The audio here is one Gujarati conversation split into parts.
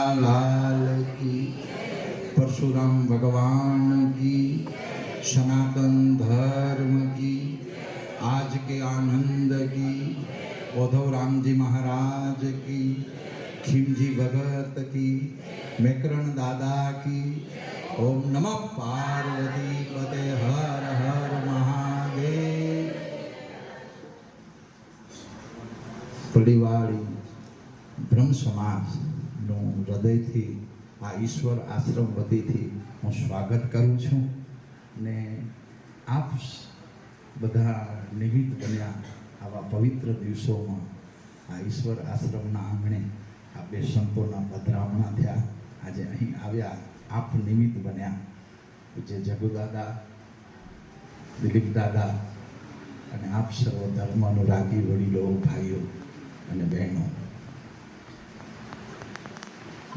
लाल की, परशुराम भगवान की, सनातन धर्म की, आज के आनंद की, उद्धव राम जी महाराज की, खिमजी भगत की, मेकरण दादा की। ओम नमः पार्वती पते हर हर महादेव। परिवारी ब्रह्म समाज નું હૃદયથી આ ઈશ્વર આશ્રમ વતીથી હું સ્વાગત કરું છું ને આપ બધા નિમિત્ત બન્યા આવા પવિત્ર દિવસોમાં આ ઈશ્વર આશ્રમના આંગણે આ બે સંતોના પધરામણા થયા. આજે અહીં આવ્યા આપ નિમિત્ત બન્યા. પૂજ્ય જગુદાદા, દિલીપ દાદા અને આપ સર્વ ધર્મ અનુરાગી વડીલો, ભાઈઓ અને બહેનો,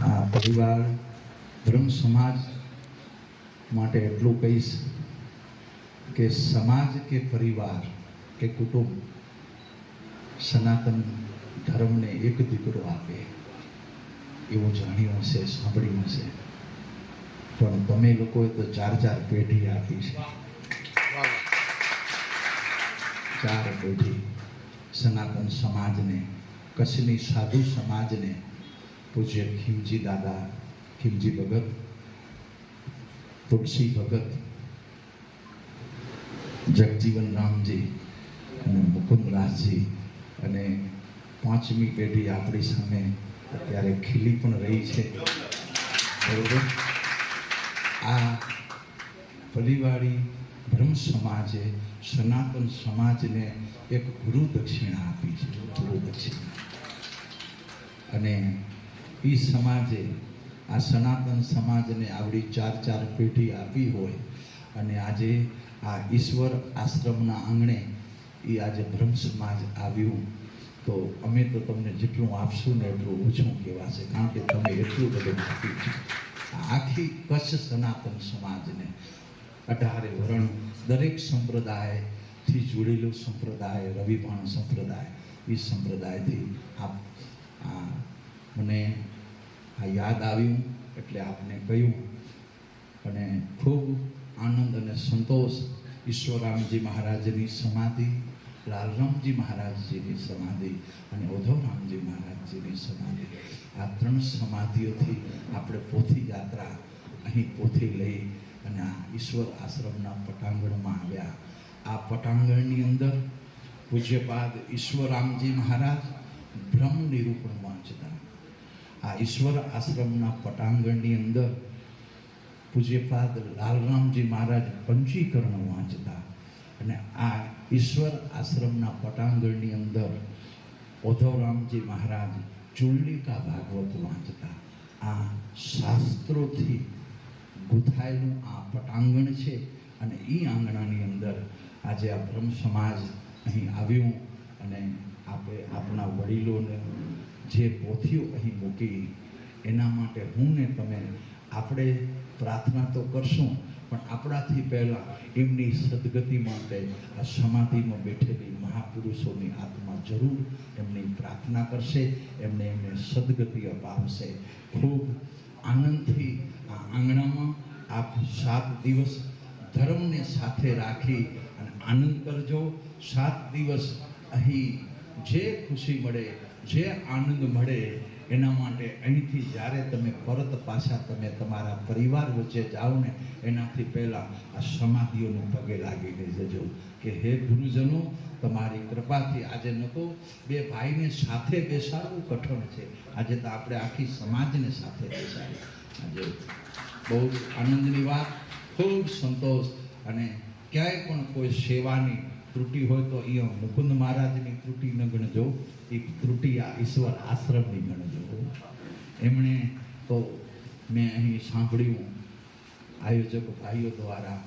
આ પરિવાર બ્રહ્મ સમાજ માટે એટલું કહીશ કે સમાજ કે પરિવાર કે કુટુંબ સનાતન ધર્મને એક દીકરો આપે એવું જાણ્યું હશે, સાંભળ્યું હશે. પણ તમે લોકોએ તો ચાર ચાર પેઢી આપી છે. ચાર પેઢી સનાતન સમાજને, કચ્છની સાધુ સમાજને પૂજ્ય ખીમજી દાદા, ખીમજી ભગત, તુલસી ભગત, જગજીવન રામજી અને મુકુંદરાજજી અને પાંચમી પેઢી આપણી સામે અત્યારે ખીલી પણ રહી છે. બરોબર. આ પરિવારી બ્રહ્મ સમાજે સનાતન સમાજને એક ગુરુ દક્ષિણા આપી છે. ગુરુ દક્ષિણા. અને એ સમાજે આ સનાતન સમાજને આવડી ચાર ચાર પેઢી આપી હોય અને આજે આ ઈશ્વર આશ્રમના આંગણે એ આજે બ્રહ્મ સમાજ આવ્યું તો અમે તો તમને જેટલું આપશું ને એટલું ઓછું કહેવાશે, કારણ કે તમે એટલું બધું આપ્યું છે. આખી કચ્છ સનાતન સમાજને 18 વરણ, દરેક સંપ્રદાયથી જોડેલો સંપ્રદાય, રવિવાણ સંપ્રદાય, એ સંપ્રદાયથી આપ મને આ યાદ આવ્યું એટલે આપને કહ્યું. અને ખૂબ આનંદ અને સંતોષ. ઈશ્વરરામજી મહારાજની સમાધિ, લાલરામજી મહારાજજીની સમાધિ અને ઉદ્ધવરામજી મહારાજજીની સમાધિ, આ ત્રણ સમાધિઓથી આપણે પોથી યાત્રા અહીં પોથી લઈ અને આ ઈશ્વર આશ્રમના પટાંગણમાં આવ્યા. આ પટાંગણની અંદર પૂજ્યપાદ ઈશ્વરરામજી મહારાજ બ્રહ્મ નિરૂપણ વાંચતા. આ ઈશ્વર આશ્રમના પટાંગણની અંદર પૂજ્યપાદ લાલરામજી મહારાજ પંચીકરણ વાંચતા. અને આ ઈશ્વર આશ્રમના પટાંગણની અંદર ઉદ્ધવરામજી મહારાજ ચુલ્લિકા ભાગવત વાંચતા. આ શાસ્ત્રોથી ગૂંથાયેલું આ પટાંગણ છે અને એ આંગણાની અંદર આજે આ બ્રહ્મ સમાજ અહીં આવ્યું અને આપણે આપણા વડીલોને જે પોથીઓ અહીં મૂકી એના માટે હું ને તમે આપણે પ્રાર્થના તો કરશું, પણ આપણાથી પહેલાં એમની સદગતિ માટે આ સમાધિમાં બેઠેલી મહાપુરુષોની આત્મા જરૂર એમની પ્રાર્થના કરશે, એમને સદગતિ અપાવશે. ખૂબ આનંદથી આ આંગણામાં આપ 7 દિવસ ધર્મને સાથે રાખી અને આનંદ કરજો. 7 દિવસ અહીં જે ખુશી મળે, જે આનંદ મળે એના માટે અહીંથી જ્યારે તમે પરત પાછા તમે તમારા પરિવાર વચ્ચે જાઓ ને એનાથી પહેલાં આ સમાધિઓને પગે લાગીને જજો કે હે ગુરુજનો, તમારી કૃપાથી આજે ન તો બે ભાઈને સાથે બેસાડવું કઠણ છે, આજે તો આપણે આખી સમાજને સાથે બેસાડી. આજે બહુ આનંદની વાત, ખૂબ સંતોષ. અને ક્યાંય પણ કોઈ સેવાની ત્રુટિ હોય તો એ મુકુંદ મહારાજની ત્રુટિ ન ગણજો, એ ત્રુટિ આ ઈશ્વર આશ્રમની ગણજો. એમણે તો મેં અહીં સાંભળ્યું આયોજક ભાઈઓ દ્વારા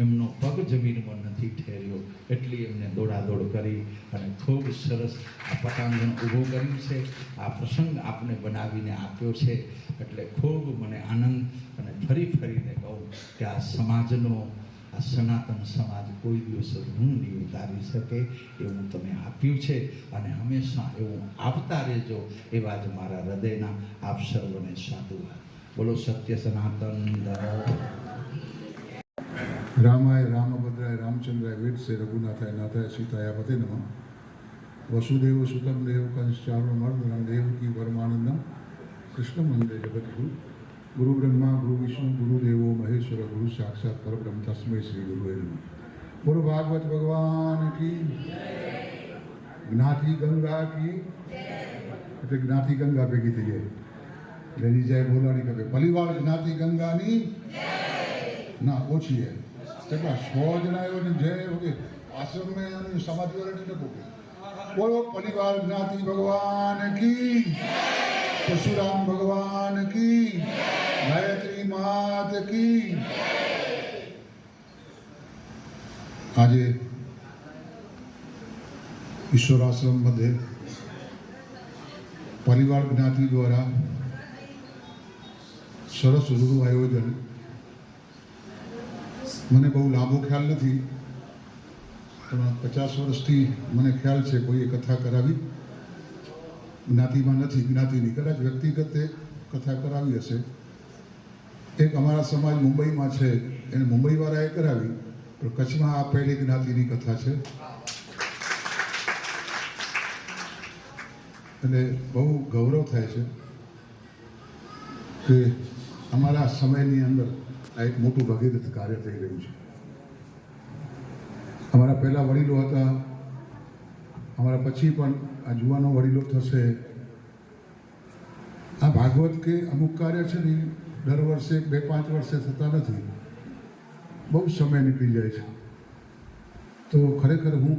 એમનો પગ જમીનમાં નથી ઠેર્યો એટલી એમને દોડાદોડ કરી અને ખૂબ સરસ આ પટાંગણ ઊભું કર્યું છે. આ પ્રસંગ આપને બનાવીને આપ્યો છે એટલે ખૂબ મને આનંદ. અને ફરીને કહું કે આ સમાજનો આ સનાતન સમાજ કોઈ દિવસ ઋણ નહીં ઉતારી શકે એવું તમે આપ્યું છે અને હંમેશા એવું આપતા રહેજો એવા જ મારા હૃદયના આપ સર્વને સાધુવાદ. બોલો સત્ય સનાતન रामाय रामभद्राय रामचंद्राय वेदसे रघुनाथाय नाथाय सीताय पते नमः. वसुदेव सुतम देव कंश्चावृमर्दनं देवकी परमानंदम कृष्ण वंदे जगद्गुरु. गुरु ब्रह्मा गुरु विष्णु गुरु देवो महेश्वर गुरु साक्षात परब्रह्म तस्मै श्री गुरुवे नमः. गुरु भागवत भगवान की ज्ञाति गंगा की એટલે જ્ઞાતિ ગંગા ભેગી થઈ જાય લેની જાય બોલાણી કભે પરિવાર જ્ઞાતિ ગંગાની ના ઓછી હે કેટલા 100 જણા આવ્યો ને જય ઓકે આશ્રમ में અને સમાજ વાળા ને બોકે બોલો પરિવાર જ્ઞાતિ ભગવાન કી પરશુરામ ભગવાન કી ગાયત્રી માત કી. આજે ઈશ્વર આશ્રમ મધ્ય પરિવાર જ્ઞાતિ દ્વારા સરસ રૂડું આયોજન. મને બહુ લાંબો ખ્યાલ નથી પણ 50 વર્ષથી મને ખ્યાલ છે કોઈએ કથા કરાવી જ્ઞાતિમાં નથી જ્ઞાતિની કદાચ વ્યક્તિગત કથા કરાવી હશે. એક અમારા સમાજ મુંબઈમાં છે એને મુંબઈવાળાએ કરાવી પણ કચ્છમાં આ પહેલી જ્ઞાતિની કથા છે એટલે બહુ ગૌરવ થાય છે કે અમારા સમયની અંદર આ એક મોટું ભગીરથ કાર્ય થઈ રહ્યું છે. અમારા પહેલા વડીલો હતા, અમારા પછી પણ આ જુવાનો વડીલો થશે. આ ભાગવત કે અમુક કાર્ય છે ને દર વર્ષે 2-5 વર્ષે થતા નથી, બહુ સમય નીકળી જાય છે. તો ખરેખર હું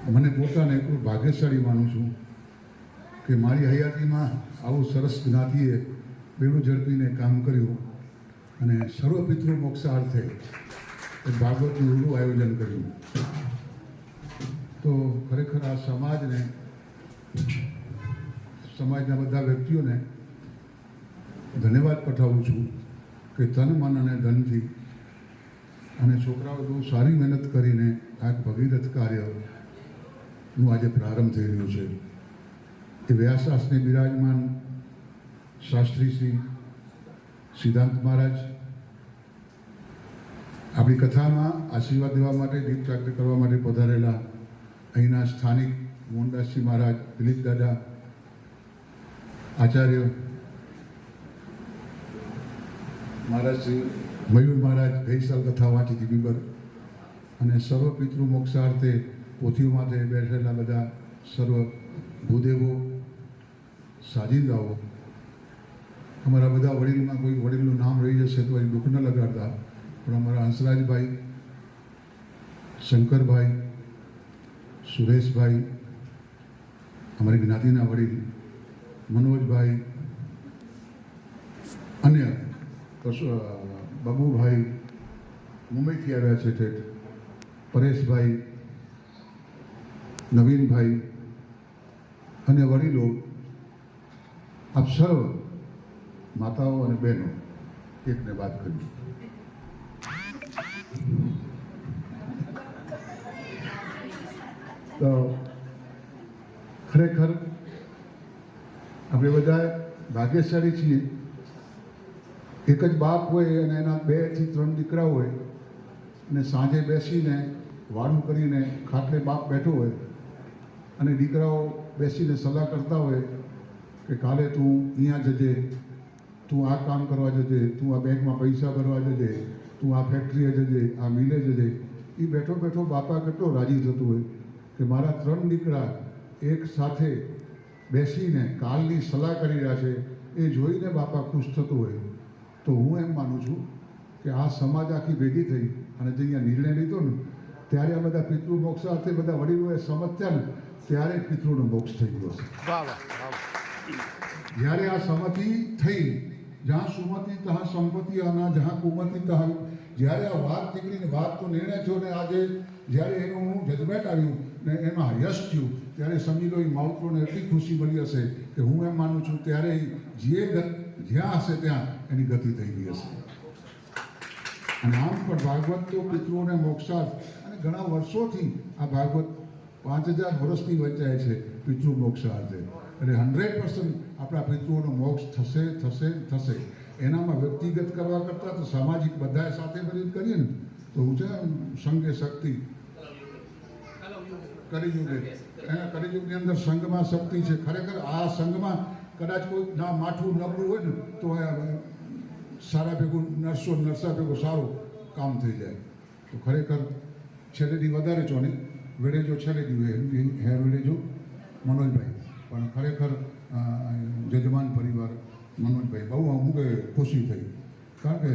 મને પોતાને એટલું ભાગ્યશાળી માનું છું કે મારી હયાતીમાં આવું સરસ જ્ઞાતિએ બેડું ઝડપીને કામ કર્યું અને સર્વ પિતૃ મોક્ષાર્થે ભાગવતનું રૂડું આયોજન કર્યું. તો ખરેખર આ સમાજને સમાજના બધા વ્યક્તિઓને ધન્યવાદ પઠાવું છું કે તન મન અને ધનથી અને છોકરાઓ બહુ સારી મહેનત કરીને આ ભગીરથ કાર્યનું આજે પ્રારંભ થઈ રહ્યો છે. એ વ્યાસાસને બિરાજમાન શાસ્ત્રી શ્રી સિદ્ધાંત મહારાજ આપણી કથામાં આશીર્વાદ દેવા માટે દીપ પ્રાપ્ત કરવા માટે પધારેલા અહીંના સ્થાનિક મોહનદાસજી મહારાજ, દિલીપ દાદા, આચાર્ય મહારાજ શ્રી મયુર મહારાજ ગઈ સાલ કથા વાંચી હતી બીબર, અને સર્વ પિતૃ મોક્ષાર્થે પોથીઓ માટે બેઠેલા બધા સર્વ ભૂદેવો, સાજિંદાઓ, અમારા બધા વડીલમાં કોઈ વડીલનું નામ રહી જશે તો એ દુઃખ ન લગાડતા, પણ અમારા હંસરાજભાઈ, શંકરભાઈ, સુરેશભાઈ, અમારી જ્ઞાતિના વડીલ મનોજભાઈ, અન્ય બાબુભાઈ મુંબઈથી આવ્યા છે ઠેઠ, પરેશભાઈ, નવીનભાઈ અને વડીલો, આપ સર્વ માતાઓ અને બહેનો એકને બાદ કરી. તો ખરેખર આપણે બધા ભાગ્યશાળી છીએ. એક જ બાપ હોય અને એના 2 થી 3 દીકરા હોય અને સાંજે બેસીને વાળું કરીને ખાટલે બાપ બેઠો હોય અને દીકરાઓ બેસીને સલાહ કરતા હોય કે કાલે તું અહીંયા જજે, તું આ કામ કરવા જજે, તું આ બેંકમાં પૈસા ભરવા જજે, તું આ ફેક્ટરીએ જજે, આ મિલે જજે. એ બેઠો બેઠો બાપા કેટલો રાજી થતું હોય કે મારા 3 દીકરા એક સાથે બેસીને કાલની સલાહ કરી રહ્યા છે, એ જોઈને બાપા ખુશ થતું હોય. તો હું એમ માનું છું કે આ સમાજ આખી ભેગી થઈ અને જે અહીંયા નિર્ણય લીધો ને ત્યારે આ બધા પિતૃ મોક્ષાર્થે બધા વડીલોએ સમજ્યા ને ત્યારે પિતૃનો મોક્ષ થઈ ગયો છે. જ્યારે આ સંમતિ થઈ, જ્યાં સુમતિ તહાં સંપત્તિ આના, જ્યાં કુમતિ તહાં, જ્યારે આ વાત નીકળીને વાત તો નિર્ણય થયો ને આજે જ્યારે એનું જજમેન્ટ આવ્યું ને એમાં યશ થયું ત્યારે સમજી લો એ માવતરોને એટલી ખુશી મળી હશે કે હું એમ માનું છું ત્યારે જે જ્યાં હશે ત્યાં એની ગતિ થઈ ગઈ હશે. અને આમ પણ ભાગવત તો પિતૃઓને મોક્ષાર્થ અને ઘણા વર્ષોથી આ ભાગવત 5000 વર્ષથી વંચાય છે પિતૃ મોક્ષાર્થે. એટલે 100% આપણા પિતૃઓનો મોક્ષ થશે થશે થશે. એનામાં વ્યક્તિગત કરવા કરતાં તો સામાજિક બધાએ સાથે મળીને કરીએ ને તો હું છે સંઘે શક્તિ કલિયુગે એના કલિયુગની અંદર સંઘમાં શક્તિ છે. ખરેખર આ સંઘમાં કદાચ કોઈ ના માઠું નબળું હોય ને તો સારા ભેગું નરસા ભેગું સારું કામ થઈ જાય. તો ખરેખર છેલ્લેથી વધારે ચોની વેડેજો છેલ્લેથી હે વેડેજો મનોજભાઈ પણ ખરેખર જજમાન પરિવાર મનોજભાઈ બહુ અમુક ખુશી થઈ. કારણ કે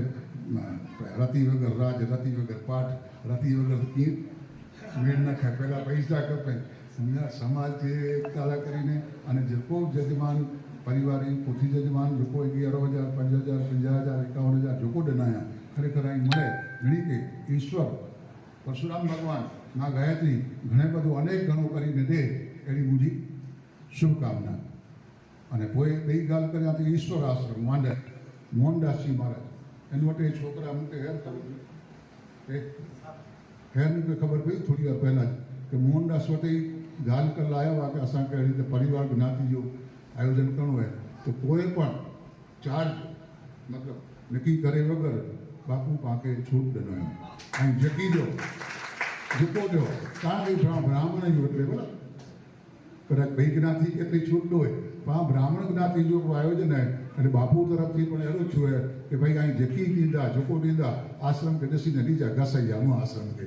રતિ વગર રાજ, રતિ વગર પાઠ, રતિ વગર મેળ ન ખાય. પહેલાં પૈસા કપે સમાજે એકતાલા કરીને અને જે કોઈ જજમાન પરિવારી પોથી જજમાન લોકો 11,000, 5,000, 50,000, 51,000 લોકો ડનાયા. ખરેખર અહીં મળે ઘણી કે ઈશ્વર પરશુરામ ભગવાન મા ગાયત્રી ઘણે બધું અનેક ગણો કરીને દે એની મુજી શુભકામના. અને કોઈ બે ગાલ કર્યા તો ઈશ્વર આશ્રમ મોહનદાસજી મહારાજ એનું માટે છોકરા મૂકે હેર કરવું હેરની કોઈ ખબર પડી થોડી વાર પહેલાં જ કે મોહનદાસ વટે ગાલ કર લાયા કે અसां कहिड़ी રીતે પરિવાર જ્ઞાતિ જો આયોજન કરવું હોય તો કોઈ પણ ચાર્જ મતલબ નક્કી કરે વગર બાપુ પાકે છૂટ દનો અહીં જકી દો ઝૂકો દો. કારણ કે બ્રાહ્મણ જ એટલે બરાબર કદાચ બે જ્ઞાતિ એટલી છૂટ હોય પણ આ બ્રાહ્મણ જ્ઞાતિ જો આયોજન હોય અને બાપુ તરફથી પણ એવું જ હોય કે ભાઈ અહીં જકી દીધા ઝૂકો દીધા આશ્રમ કે દસીને દીધા ઘસાઈયાનો આશ્રમ કે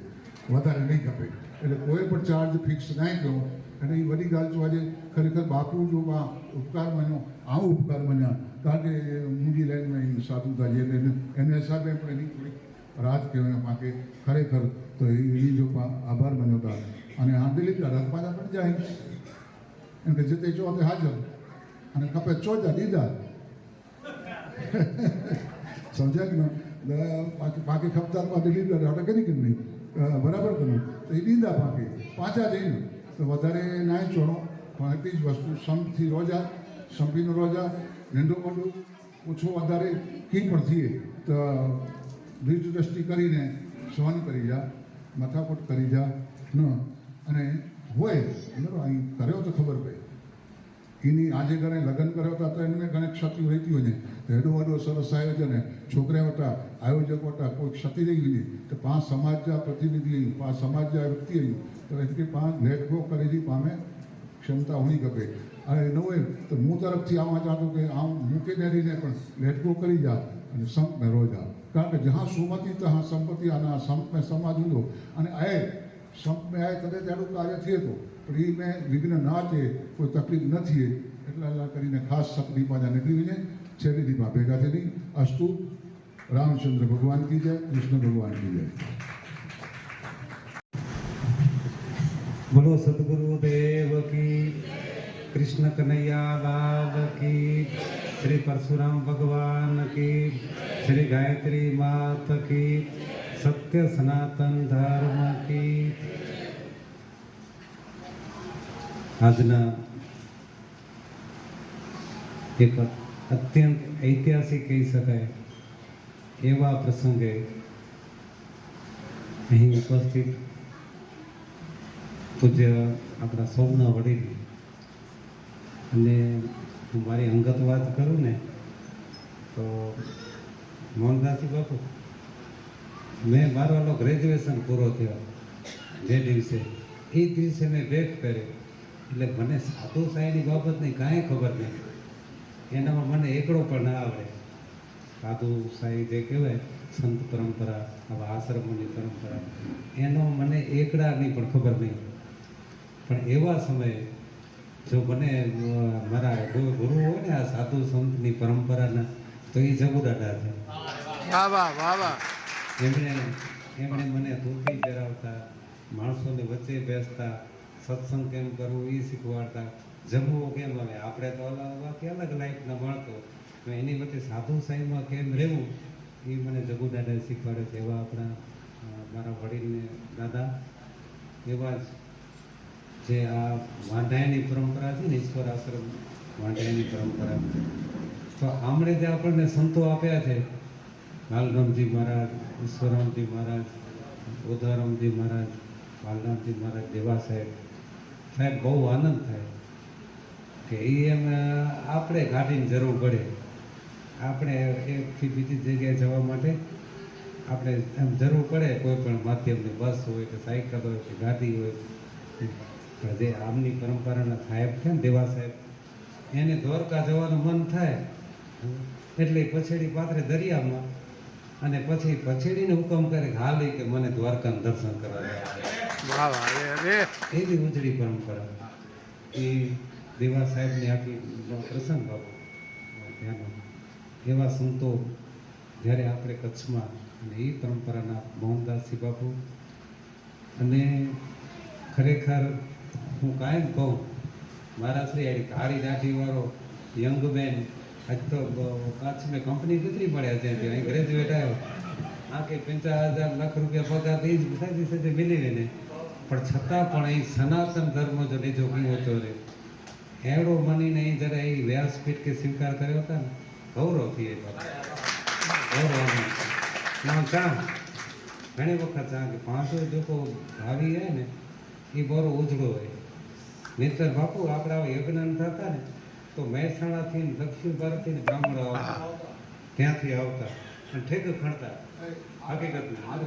વધારે નહીં ખપે. એટલે કોઈ પણ ચાર્જ ફિક્સ નહીં કર્યો. અને એ બધી ગાલ તો આજે ખરેખર બાપુ જો આ ઉપકાર બન્યો આ ઉપકાર બન્યા. કારણ કે મૂજી લાઈનમાં સાધુતા જે એને હિસાબે પણ એની થોડીક રાત કહેવાય પાકે ખરેખર તો એની જો આભાર બન્યો હતા. અને આ દિલીપના રથ પાછા પણ જાય એમ કે જતે ચોથે હાજર અને ખપે ચોથા દીધા સમજાય કે પાકી ખપતારમાં દિલીપના રથ કરી કે નહીં બરાબર કર્યું તો એ દીધા પાકે પાછા જઈને તો વધારે ના ચોણો પણ એટલી જ વસ્તુ સંપથી રોજા સંપીનો રોજા નીંડો મોટું ઓછું વધારે કી પણ થઈએ તો દ્વિજ દ્રષ્ટિ કરીને સહન કરી જા માથાકૂટ કરી જા ન અને હોય બરાબર અહીં કર્યો તો ખબર પડે એની આજે ઘરે લગ્ન કર્યો હતા તો એને ઘણી ક્ષતિ રહેતી હોય ને તો એડો વડો સરસ આયોજન છોકરા વટા આયોજક વટા કોઈ ક્ષતિ રહી ગઈ તો 5 સમાજના પ્રતિનિધિ 5 સમાજના વ્યક્તિ આવ્યું તો એમ કે 5 લેટ ગો કરેલી પામે ક્ષમતા હોવી ગપે. અને ન હોય તો હું તરફથી આવવા ચાહતો કે આમ મૂકી દેરીને પણ લેટ ગો કરી જા અને સંપ મેં રોજા. કારણ કે જहाँ સુમતિ તहाँ સંપત્તિ આના સંપ મેં સમાજ ઊંધો અને આए સંપ મેં આए તને તેનું કાર્ય થયે તો પણ એ મેં વિઘ્ન ના છે કોઈ તકલીફ ન થયે એટલા કરીને ખાસ સપની પાછા નીકળીને છેલ્લી દીપા ભેગા થયેલી. અસ્તુ રામચંદ્ર ભગવાન કી જય, કૃષ્ણ ભગવાન કી જય. બોલો સદગુરુ દેવ કી, કૃષ્ણ કનૈયા લાલ કી, શ્રી પરશુરામ ભગવાન કી, શ્રી ગાયત્રી માત કી, સત્ય સનાતન ધર્મ કી. આજના એક અત્યંત ઐતિહાસિક કહી શકાય એવા પ્રસંગે અહીં ઉપસ્થિત પૂજ્ય આપણા સૌના વડીલ અને હું મારી અંગત વાત કરું ને તો મોહનદાસજી બાપુ મેં મારો ગ્રેજ્યુએશન પૂરો થયો જે દિવસે એ દિવસે મેં બેક કર્યો એટલે મને સાધુ સાહેબની બાબતની કાંઈ ખબર નહીં. એનામાં મને એકડો પણ ના આવડે. સાધુ સાહેબ જે કહેવાય સંત પરંપરા આવા આશ્રમોની પરંપરા એનો મને એકડાની પણ ખબર નહીં. પણ એવા સમયે જો મને મારા ગુરુ હોય ને આ સાધુ સંતની પરંપરાના તો એ જગુદાદા છે. એમણે મને ધોતી પહેરાવતા, માણસોને વચ્ચે બેસતા, સત્સંગ કેમ કરવું એ શીખવાડતા, જમવું કેમ આવે આપણે તો બાકી અલગ લાઈફના માણસો એની વચ્ચે સાધુ સાઈમાં કેમ રહેવું એ મને જગુદાદાએ શીખવાડે છે. એવા આપણા મારા વડીલને દાદા એવા જ જે આ વાંઢાયની પરંપરા છે ને ઈશ્વર આશ્રમ વાંઢાયની પરંપરા તો આમણે જે આપણને સંતો આપ્યા છે લાલરામજી મહારાજ, ઈશ્વરરામજી મહારાજ, ઉદારામજી મહારાજ, બાલરામજી મહારાજ, દેવા સાહેબ સાહેબ બહુ આનંદ થાય કે એ એમ આપણે ગાડીની જરૂર પડે, આપણે એકથી બીજી જગ્યાએ જવા માટે આપણે એમ જરૂર પડે કોઈ પણ માધ્યમની બસ હોય કે સાયકલ હોય કે ગાડી હોય. પણ જે આમની પરંપરાના સાહેબ છે ને દેવા સાહેબ, એને દ્વારકા જવાનું મન થાય એટલે પછેડી પાથરે દરિયામાં અને પછી પછેડીને હુકમ કરે કે હાલ કે મને દ્વારકાનું દર્શન કરવા એવી ઉજળી પરંપરા એ દેવા સાહેબની આખી પ્રસંગ બાબુ ત્યાંનો એવા સંતો જ્યારે આપણે કચ્છમાં અને એ પરંપરાના મોહનદાસજી બાપુ અને ખરેખર હું કાયમ કહું મારા શ્રી કાળી દાઢીવાળો યંગ બેન આજ તો કચ્છ મેં કંપની કેટલી પડ્યા છે અહીં ગ્રેજ્યુએટ આવ્યો આખે 50,000 લાખ રૂપિયા પગાર એ જ સાચી સાથે મિલી ને પણ છતાં પણ અહીં સનાતન ધર્મ જો લીધો કેવો ચોરે એવડો માનીને અહીં જરા એ વ્યાસપીઠ કે સ્વીકાર કર્યો હતા ને ગૌરવથી એ ગૌરવ ચા ઘણી વખત ચા કે 500 લોકો ભાવી જાય ને એ બરો ઉજળો હોય. નહીતર બાપુ આપણા યજ્ઞ થતા ને તો મહેસાણાથી દક્ષિણ ભારતથી બ્રાહ્મણો આવતા ત્યાંથી આવતા અને ઠેક ખણતા હકીકતમાં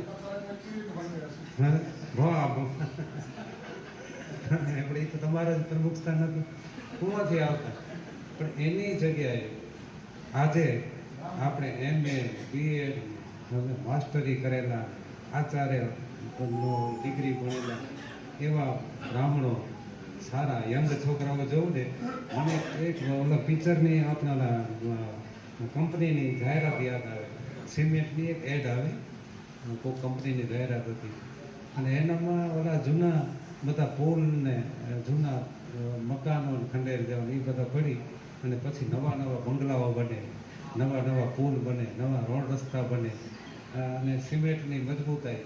આપણે તો તમારા જ પ્રમુખ સ્થાન હતું કુવાથી આવતા પણ એની જગ્યાએ આજે આપણે MA BEd માસ્ટરી કરેલા આચાર્ય ડિગ્રી ભણેલા એવા બ્રાહ્મણો સારા યંગ છોકરાઓ જોઉં ને મને એક ઓલા પિક્ચરની આપણા કંપનીની જાહેરાત યાદ આવે. સિમેન્ટની એક એડ આવે કોઈ કંપનીની જાહેરાત હતી અને એનામાં ઓલા જૂના બધા પુલ ને જૂના મકાનો ખંડેર જેવા એ બધા પડી અને પછી નવા નવા બંગલાઓ બને, નવા નવા પુલ બને, નવા રોડ રસ્તા બને અને સિમેન્ટની મજબૂતાઈ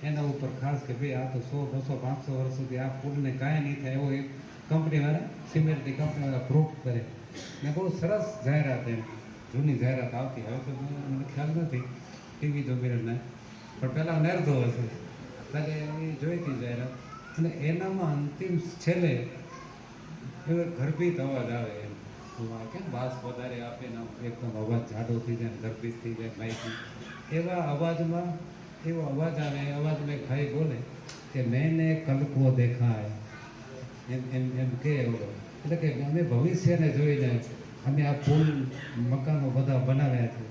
એના ઉપર ખાસ કે ભાઈ આ તો 100, 200, 500 વર્ષ સુધી આ પુલને કાંઈ નહીં થાય એવો એક કંપનીવાળા સિમેન્ટની કંપનીવાળા પ્રૂફ કરે ને બહુ સરસ જાહેરાત એમ જૂની જાહેરાત આવતી. હવે તો મને ખ્યાલ નથી ટીવી તો મિરરના પણ પહેલાં નેરતો હશે ત્યારે એ જોઈતી જાહેરાત અને એનામાં અંતિમ છેલ્લે એવો ગર્ભિત અવાજ આવે એમ કેમ બાસ વધારે આપે ને એકદમ અવાજ જાડો થઈ જાય ગર્ભિત થઈ જાય માહિતી એવા અવાજમાં એવો અવાજ આવે અવાજ મેં ખાઈ બોલે કે મેને કલ કો દેખા એમ એમ એમ કે એવડો એટલે કે અમે ભવિષ્યને જોઈને અમે આ પુલ મકાનો બધા બનાવ્યા છે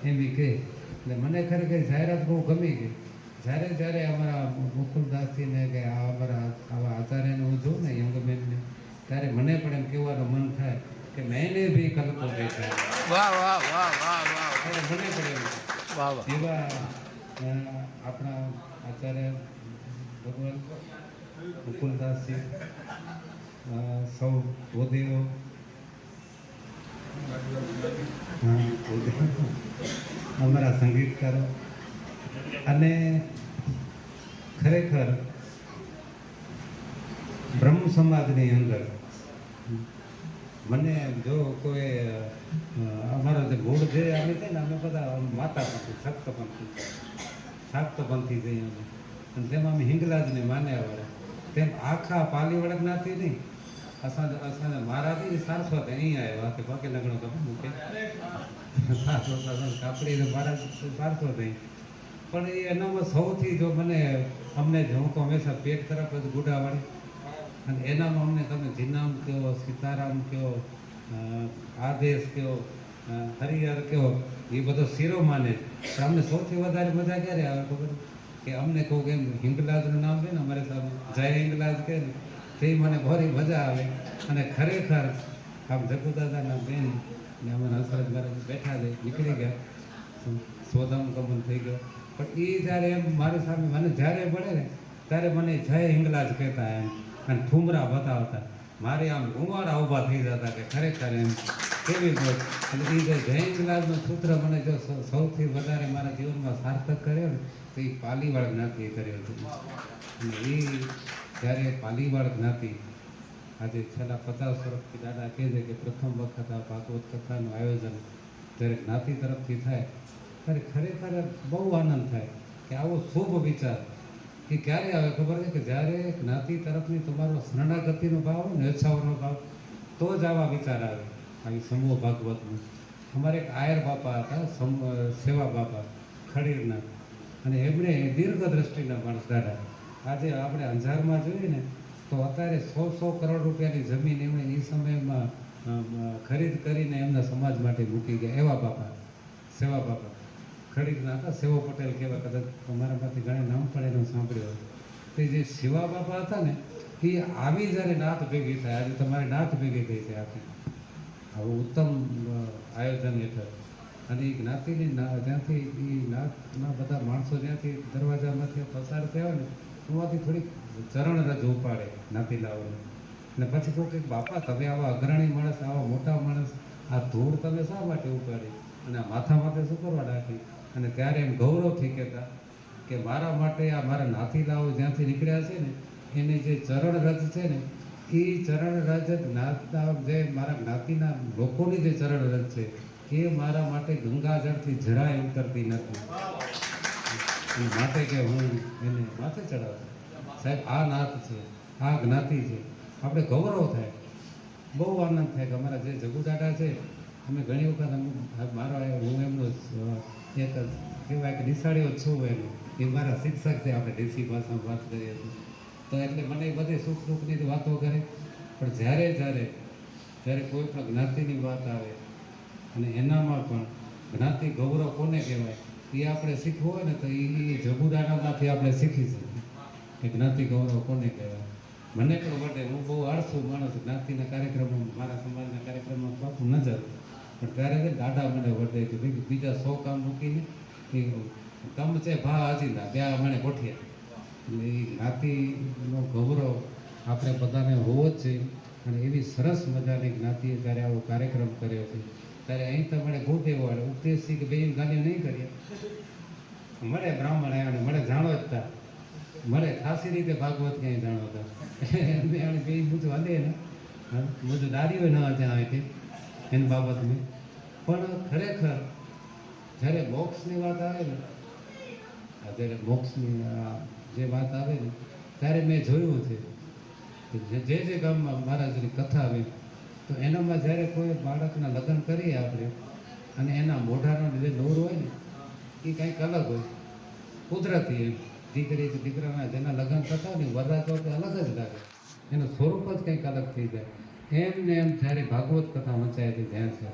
એમ કહે. એટલે મને ખરેખર જાહેરાત બહુ ગમી ગઈ. જ્યારે અમારા મુકુલદાસજીને કે અમારા આવા આચાર્યને હું જોઉં ને યંગ મેનને ત્યારે મને પણ એમ કહેવાનું મન થાય કે મેને ભી કલ કો દેખા. મને પણ એમ એવા આપણા આચાર્ય ભગવાન મુકુલદાસજી સૌ ભૂદેવો અમારા સંગીતકારો અને ખરેખર બ્રહ્મ સમાજની અંદર મને જો કોઈ અમારો જે મૂળ જે અમે છે ને અમે બધા માતાપંથી શાક્તપંથી જઈએ અમે અને તેમાં અમે હિંગલાજને માન્યાવાળા તેમ આખા પાલીવાળા જ્ઞાતિ નહીં અસાંજા મહારાજ સારસ્વત અહીં આવ્યા કે બાકી લગ્નો તમે મૂકે કાપડી મહારાજ સારસ્વત અહીં પણ એ એનામાં સૌથી જો અમને હું તો હંમેશા પેટ તરફ જ ગુડાવાળી અને એનામાં અમને તમે જીનામ કહો, સીતારામ કહો, આદેશ કહો, હરિહર કહો એ બધો શિરો માને. પણ અમને સૌથી વધારે મજા ક્યારે આવે ખબર કે અમને કહું કે હિંગલાજનું નામ છે ને અમારે સામે જય હિંગલાજ કહે ને તે મને ભારી મજા આવે. અને ખરેખર આમ જગુદાદાના બેન ને અમારા હસરત મહારાજ બેઠા છે નીકળી ગયા સોદામ ગમન થઈ ગયો પણ એ જ્યારે એમ મારી સામે મને જ્યારે મળે ને ત્યારે મને જય હિંગલાજ કહેતા એમ અને ઠુમરા બતાવતા મારે આમ રૂવાડા ઊભા થઈ જતા કે ખરેખર એમ કેવી બોલ. અને એ જે જય હિંગલાજનું સૂત્ર મને જો સૌથી વધારે મારા જીવનમાં સાર્થક કર્યો ને તો એ પાલીવાળ જ્ઞાતિએ કર્યો હતો. અને એ જ્યારે પાલીવાળ જ્ઞાતિ આજે છેલ્લા 50 વર્ષથી દાદા કહે છે કે પ્રથમ વખત આ ભાગવત કથાનું આયોજન જ્યારે જ્ઞાતિ તરફથી થાય ત્યારે ખરેખર બહુ આનંદ થાય કે આવો શુભ વિચાર એ ક્યારે આવે ખબર છે કે જ્યારે જ્ઞાતિ તરફની તમારો શરણાગતિનો ભાવ હોય ને ઈચ્છાઓનો ભાવ તો જ આવા વિચાર આવે આવી સમૂહ ભાગવતનું. અમારે એક આયર બાપા હતા સેવા બાપા ખડીરના, અને એમણે દીર્ઘ દ્રષ્ટિના માણસ દાદા. આજે આપણે અંજારમાં જોઈએ ને તો અત્યારે 100 કરોડ રૂપિયાની જમીન એમણે એ સમયમાં ખરીદ કરીને એમના સમાજ માટે મૂકી ગયા. એવા બાપા સેવા બાપા ખડીરના હતા, સેવો પટેલ કહેવાય, કદાચ તમારામાંથી ઘણા નામ પણ એનું સાંભળ્યું હોય. તે જે સેવા બાપા હતા ને એ આવી જ્યારે નાત ભેગી થાય, આજે તમારી નાત ભેગી થઈ છે આખી આવું ઉત્તમ આયોજન હેઠળ, અને એ જ્ઞાતિની જ્યાંથી એ નાતના બધા માણસો જ્યાંથી દરવાજામાંથી પસાર થયા હોય ને એમાંથી થોડીક ચરણ રજ ઉપાડે જ્ઞાતિલાઓને. અને પછી કહું કે બાપા તમે આવા અગ્રણી માણસ, આવા મોટા માણસ, આ ધૂળ તમે શા માટે ઉપાડી અને આ માથા માથે શું કરવા નાખી? અને ત્યારે એમ ગૌરવથી કહેતા કે મારા માટે આ મારા નાતીલાઓ જ્યાંથી નીકળ્યા છે ને એની જે ચરણ રજ છે ને એ ચરણ રજ જ્ઞાતના જે મારા જ્ઞાતિના લોકોની જે ચરણ રજ છે એ મારા માટે ગંગાજળથી જરાય ઉતરતી નથી, અને માટે કે હું એને માથે ચડાવું. સાહેબ આ નાત છે, આ જ્ઞાતિ છે, આપણે ગૌરવ થાય, બહુ આનંદ થાય કે અમારા જે જગુદાદા છે અમે ઘણી વખત મારો હું એમનો એક કહેવાય કે નિશાળીઓ છું એનો, એ મારા શિક્ષક છે, આપણે દેશી ભાષામાં વાત કરીએ છીએ તો એટલે મને બધી સુખ દુઃખની વાતો કરે. પણ જ્યારે કોઈ પણ જ્ઞાતિની વાત આવે અને એનામાં પણ જ્ઞાતિ ગૌરવ કોને કહેવાય એ આપણે શીખવું હોય ને તો એ જગુદાડામાંથી આપણે શીખી શકીએ કે જ્ઞાતિ ગૌરવ કોને કહેવાય. મને પણ વટે, હું બહુ આળસુ માણસ, જ્ઞાતિના કાર્યક્રમમાં મારા સમાજના કાર્યક્રમમાં પાછું ન જાઉં, પણ ત્યારે છે દાદા મને વટે કે ભાઈ બીજા 100 કામ મૂકીને એ કમ છે ભા હાજીના બે મને ગોઠ્યા. એટલે એ જ્ઞાતિનો ગૌરવ આપણે બધાને હોવો જ છે. અને એવી સરસ મજાની જ્ઞાતિએ જ્યારે આવો કાર્યક્રમ કર્યો છે ત્યારે અહીં તો મને ખૂબ એવો ઉપદેશી કે બે ગાલીઓ નહીં કરીએ, મળે બ્રાહ્મણ આવ્યા મળે જાણો જ હતા, મળે ખાસી રીતે ભાગવત ક્યાંય જાણો હતા બે બધું હાલે ને બધું દારીઓ ન ત્યાં આવે કે એની બાબતમાં. પણ ખરેખર જ્યારે મોક્ષની વાત આવે ને, જ્યારે મોક્ષની જે વાત આવે ને ત્યારે મેં જોયું છે કે જે ગામમાં મહારાજની કથા આવે તો એનામાં જ્યારે કોઈ બાળકના લગ્ન કરીએ આપણે અને એના મોઢાનો જે દોર હોય ને એ કંઈક અલગ હોય, કુદરતી એમ. દીકરી કે દીકરાના જેના લગ્ન થતા હોય ને વરરાજ હોય તો અલગ જ લાગે, એનું સ્વરૂપ જ કંઈક અલગ થઈ જાય. એમ ને એમ જ્યારે ભાગવત કથા વંચાય છે જ્યાં છે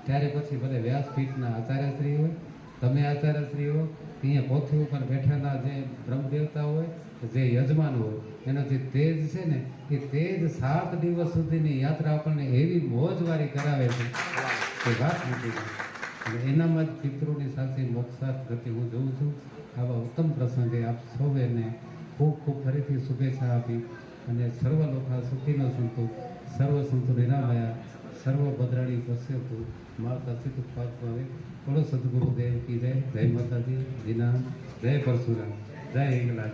ત્યારે પછી ભલે વ્યાસપીઠના આચાર્યશ્રી હોય, તમે આચાર્યશ્રી હો, અહીંયા પોથી ઉપર બેઠેલા જે બ્રહ્મદેવતા હોય, જે યજમાન હોય, એનો જે તેજ છે ને એ તેજ 7 દિવસ સુધીની યાત્રા આપણને એવી મોજવારી કરાવે છે કે વાત મૂકી દે. અને એનામાં જ પિતૃની સાથે મોક્ષાર્થ ગતિ હું જોઉં છું. આવા ઉત્તમ પ્રસંગે આપ સૌને ખૂબ ખૂબ ફરીથી શુભેચ્છા આપી અને સર્વ લોકા સુખીનો સંતો, સર્વ સંતો નિરામયા, સર્વ ભદ્રાણી પશ્યતુ મા કથિત પાત્માવે. બોલો સદગુરુદેવ કી જય. જય માતાજી, જીનામ, જય પરશુરામ, જય હિંગલાજ.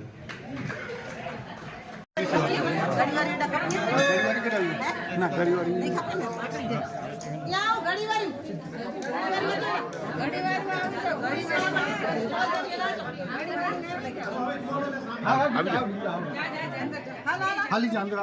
ખાલી જ અંદર